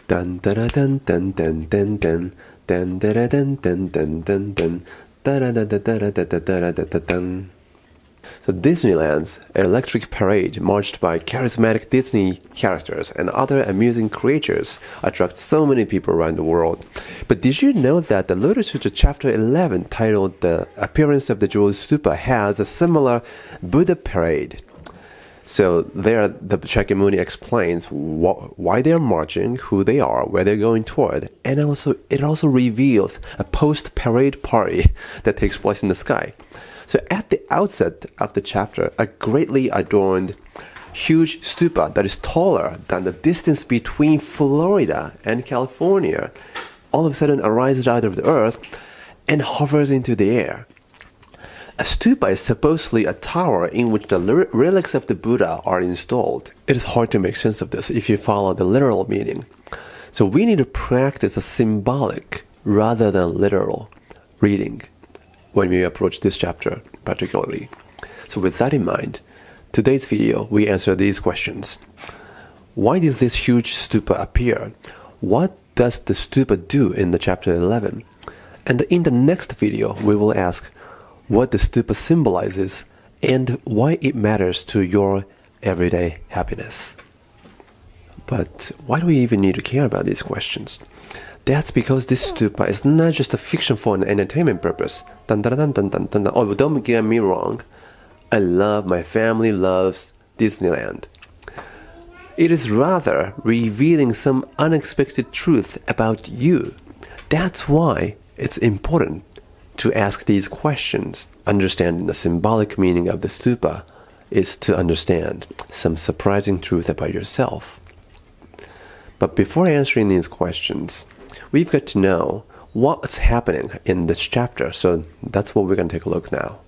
Dun da da dun dun dun dun dun dun da da dun dun dun dun dun da da da da da da da da da dun. So Disneyland's electric parade, marched by charismatic Disney characters and other amusing creatures, attracts so many people around the world. But did you know that the Lotus Sutra chapter 11, titled The Appearance of the Jewel Stupa, has a similar Buddha parade? So there, the Shakyamuni explains why they are marching, who they are, where they're going toward, and it also reveals a post-parade party that takes place in the sky. So at the outset of the chapter, a greatly adorned, huge stupa that is taller than the distance between Florida and California all of a sudden arises out of the earth and hovers into the air. A stupa is supposedly a tower in which the relics of the Buddha are installed. It is hard to make sense of this if you follow the literal meaning. So we need to practice a symbolic rather than literal reading when we approach this chapter particularly. So with that in mind, today's video we answer these questions. Why does this huge stupa appear? What does the stupa do in the chapter 11? And in the next video we will ask what the stupa symbolizes and why it matters to your everyday happiness. But why do we even need to care about these questions? That's because this stupa is not just a fiction for an entertainment purpose. Dun, dun, dun, dun, dun, dun. Oh, don't get me wrong. My family loves Disneyland. It is rather revealing some unexpected truth about you. That's why it's important to ask these questions. Understanding the symbolic meaning of the stupa is to understand some surprising truth about yourself. But before answering these questions, we've got to know what's happening in this chapter, so that's what we're going to take a look now.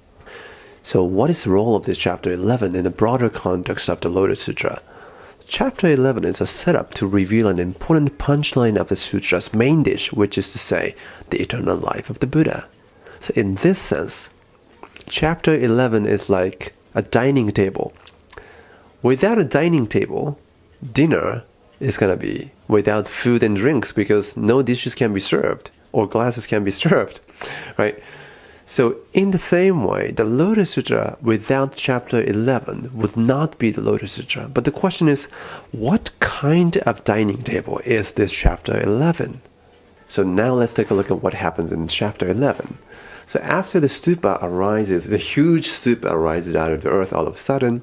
So what is the role of this chapter 11 in the broader context of the Lotus Sutra? Chapter 11 is a setup to reveal an important punchline of the sutra's main dish, which is to say, the eternal life of the Buddha. So in this sense, chapter 11 is like a dining table. Without a dining table, dinner is going to be without food and drinks because no dishes can be served or glasses can be served, right? So in the same way, the Lotus Sutra without chapter 11 would not be the Lotus Sutra. But the question is, what kind of dining table is this chapter 11? So now let's take a look at what happens in chapter 11. So after the stupa arises, the huge stupa arises out of the earth all of a sudden,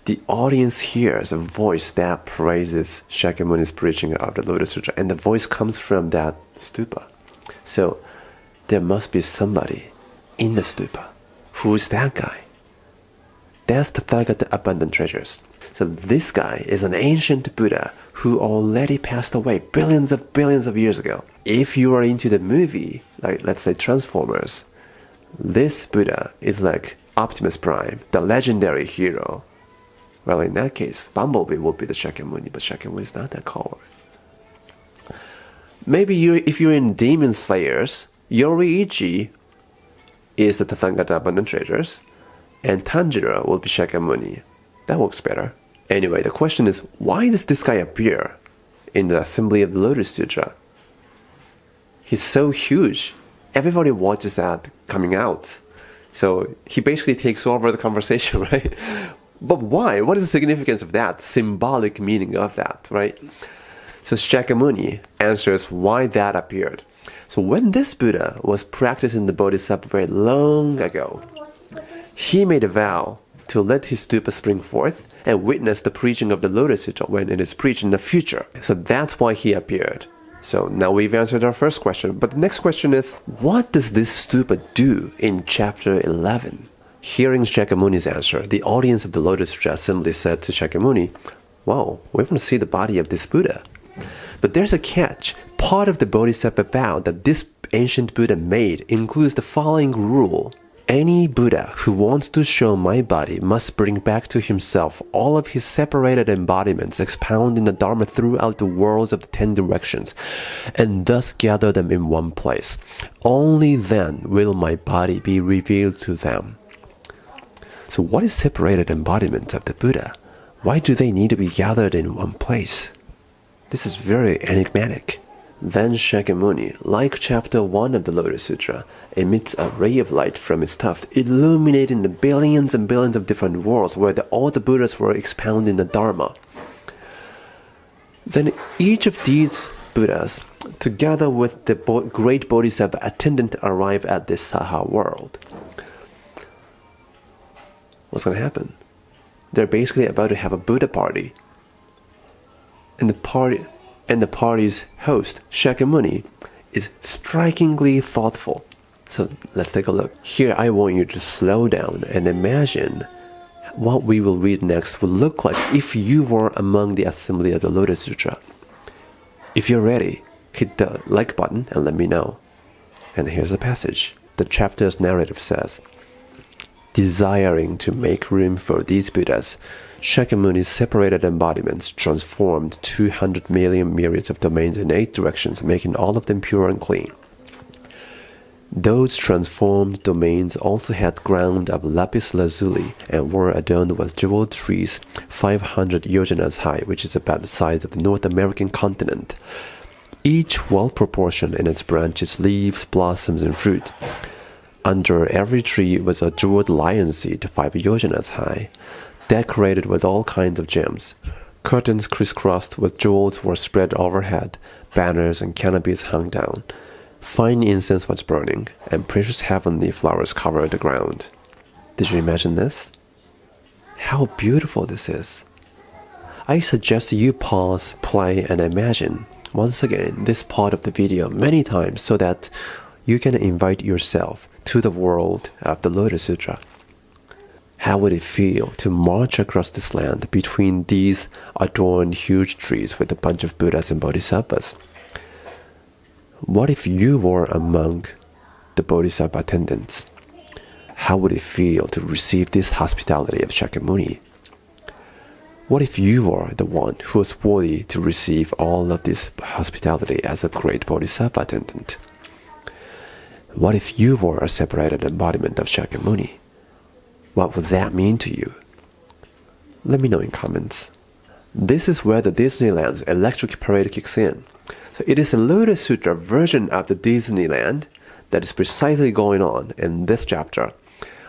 the audience hears a voice that praises Shakyamuni's preaching of the Lotus Sutra, and the voice comes from that stupa. So there must be somebody in the stupa. Who's that guy? That's Tathagata Abundant Treasures. So this guy is an ancient Buddha who already passed away billions of years ago. If you are into the movie, like let's say Transformers, this Buddha is like Optimus Prime, the legendary hero. Well, in that case, Bumblebee will be the Shakyamuni, but Shakyamuni is not that coward. Maybe if you're in Demon Slayers, Yoriichi is the Tathagata Abundant Treasures, and Tanjiro will be Shakyamuni. That works better. Anyway, the question is, why does this guy appear in the assembly of the Lotus Sutra? He's so huge. Everybody watches that coming out. So he basically takes over the conversation, right? But why? What is the significance of that? Symbolic meaning of that, right? So Shakyamuni answers why that appeared. So when this Buddha was practicing the bodhisattva very long ago, he made a vow to let his stupa spring forth and witness the preaching of the Lotus Sutra when it is preached in the future. So that's why he appeared. So now we've answered our first question. But the next question is, what does this stupa do in chapter 11? Hearing Shakyamuni's answer, the audience of the Lotus Sutra assembly said to Shakyamuni, wow, we want to see the body of this Buddha. But there's a catch. Part of the bodhisattva vow that this ancient Buddha made includes the following rule. Any Buddha who wants to show my body must bring back to himself all of his separated embodiments expounding the Dharma throughout the worlds of the 10 directions, and thus gather them in one place. Only then will my body be revealed to them. So what is separated embodiment of the Buddha? Why do they need to be gathered in one place? This is very enigmatic. Then Shakyamuni, like chapter 1 of the Lotus Sutra, emits a ray of light from its tuft, illuminating the billions and billions of different worlds where all the Buddhas were expounding the Dharma. Then each of these Buddhas, together with the great Bodhisattva attendant, arrive at this Saha world. What's going to happen? They're basically about to have a Buddha party. And the party's host, Shakyamuni, is strikingly thoughtful. So let's take a look. Here I want you to slow down and imagine what we will read next would look like if you were among the assembly of the Lotus Sutra. If you're ready, hit the like button and let me know. And here's the passage. The chapter's narrative says, desiring to make room for these Buddhas, Shakyamuni's separated embodiments transformed 200 million myriads of domains in 8 directions, making all of them pure and clean. Those transformed domains also had ground of lapis lazuli and were adorned with jeweled trees 500 yojanas high, which is about the size of the North American continent, each well proportioned in its branches, leaves, blossoms, and fruit. Under every tree was a jeweled lion seat 5 yojanas high, decorated with all kinds of gems. Curtains crisscrossed with jewels were spread overhead, banners and canopies hung down. Fine incense was burning, and precious heavenly flowers covered the ground. Did you imagine this? How beautiful this is! I suggest you pause, play, and imagine, once again, this part of the video many times so that you can invite yourself to the world of the Lotus Sutra. How would it feel to march across this land between these adorned huge trees with a bunch of Buddhas and Bodhisattvas? What if you were among the Bodhisattva attendants? How would it feel to receive this hospitality of Shakyamuni? What if you were the one who was worthy to receive all of this hospitality as a great Bodhisattva attendant? What if you were a separated embodiment of Shakyamuni? What would that mean to you? Let me know in comments. This is where the Disneyland's electric parade kicks in. So it is a Lotus Sutra version of the Disneyland that is precisely going on in this chapter.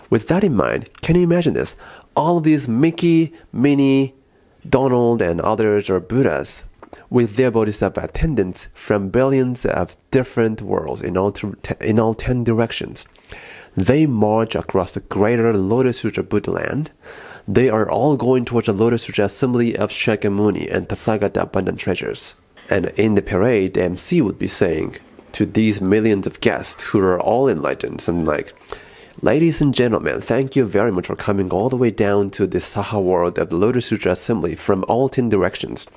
With that in mind, can you imagine this? All of these Mickey, Minnie, Donald, and others are Buddhas with their Bodhisattva attendants from billions of different worlds in all 10 directions. They march across the greater Lotus Sutra Buddha land. They are all going towards the Lotus Sutra assembly of Shakyamuni and Tathagata abundant treasures. And in the parade, the MC would be saying to these millions of guests who are all enlightened, something like, ladies and gentlemen, thank you very much for coming all the way down to this Saha world of the Lotus Sutra assembly from all 10 directions.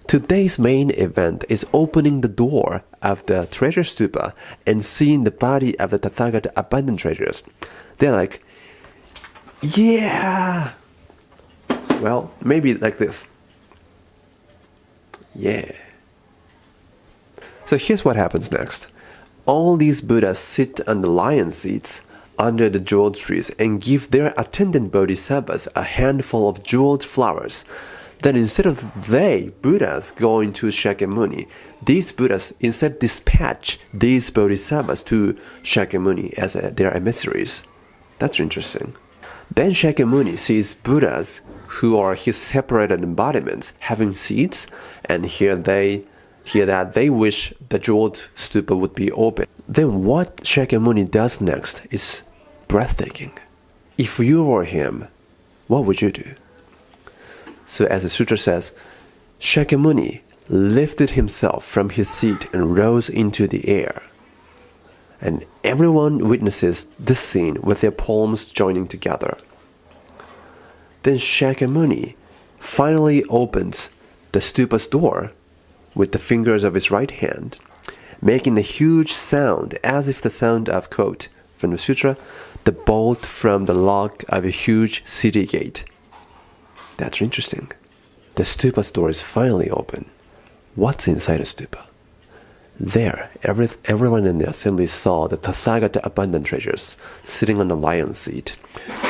Today's main event is opening the door of the treasure stupa and seeing the body of the Tathagata abundant treasures. They're like, yeah! Well, maybe like this. Yeah. So here's what happens next. All these Buddhas sit on the lion seats under the jeweled trees and give their attendant bodhisattvas a handful of jeweled flowers. Then instead of Buddhas, going to Shakyamuni, these Buddhas instead dispatch these bodhisattvas to Shakyamuni as their emissaries. That's interesting. Then Shakyamuni sees Buddhas who are his separated embodiments having seats, and hear that they wish the jeweled stupa would be open. Then what Shakyamuni does next is breathtaking. If you were him, what would you do? So as the sutra says, Shakyamuni lifted himself from his seat and rose into the air. And everyone witnesses this scene with their palms joining together. Then Shakyamuni finally opens the stupa's door with the fingers of his right hand, making a huge sound as if the sound of, quote, from the sutra, the bolt from the lock of a huge city gate. That's interesting. The stupa's door is finally open. What's inside the stupa? There, everyone in the assembly saw the Tathagata abundant treasures sitting on the lion's seat.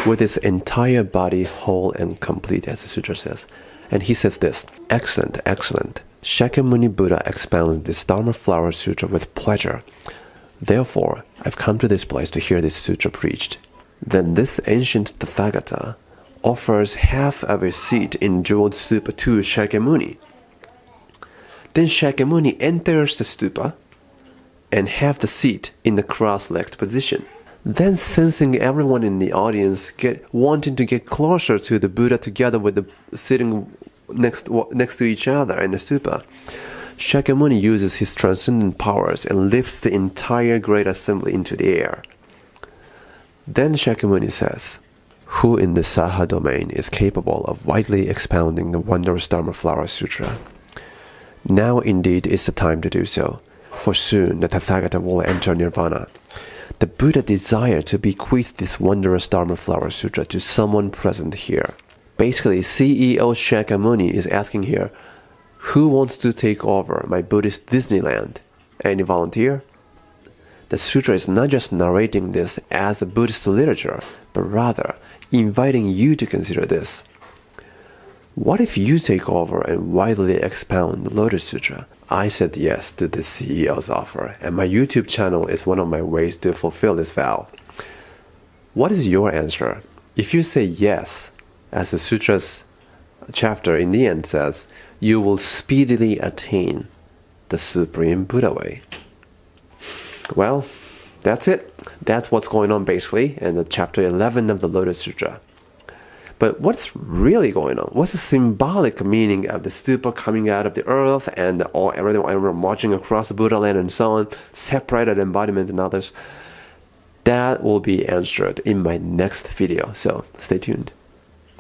with its entire body whole and complete, as the sutra says. And he says this, excellent, excellent. Shakyamuni Buddha expounds this Dharma Flower Sutra with pleasure. Therefore, I've come to this place to hear this sutra preached. Then this ancient Tathagata offers half of his seat in jeweled stupa to Shakyamuni. Then Shakyamuni enters the stupa and have the seat in the cross-legged position. Then, sensing everyone in the audience wanting to get closer to the Buddha together with the sitting next to each other in the stupa, Shakyamuni uses his transcendent powers and lifts the entire great assembly into the air. Then Shakyamuni says, who in the Saha domain is capable of widely expounding the wondrous Dharma Flower Sutra? Now indeed is the time to do so, for soon the Tathagata will enter Nirvana. The Buddha desired to bequeath this wondrous Dharma Flower Sutra to someone present here. Basically, CEO Shakyamuni is asking here, who wants to take over my Buddhist Disneyland? Any volunteer? The sutra is not just narrating this as a Buddhist literature, but rather inviting you to consider this. What if you take over and widely expound the Lotus Sutra? I said yes to the CEO's offer, and my YouTube channel is one of my ways to fulfill this vow. What is your answer? If you say yes, as the sutra's chapter in the end says, you will speedily attain the Supreme Buddha way. Well, that's it. That's what's going on basically in the chapter 11 of the Lotus Sutra. But what's really going on? What's the symbolic meaning of the stupa coming out of the earth and everyone marching across the Buddha land and so on, separated embodiment and others? That will be answered in my next video, so stay tuned.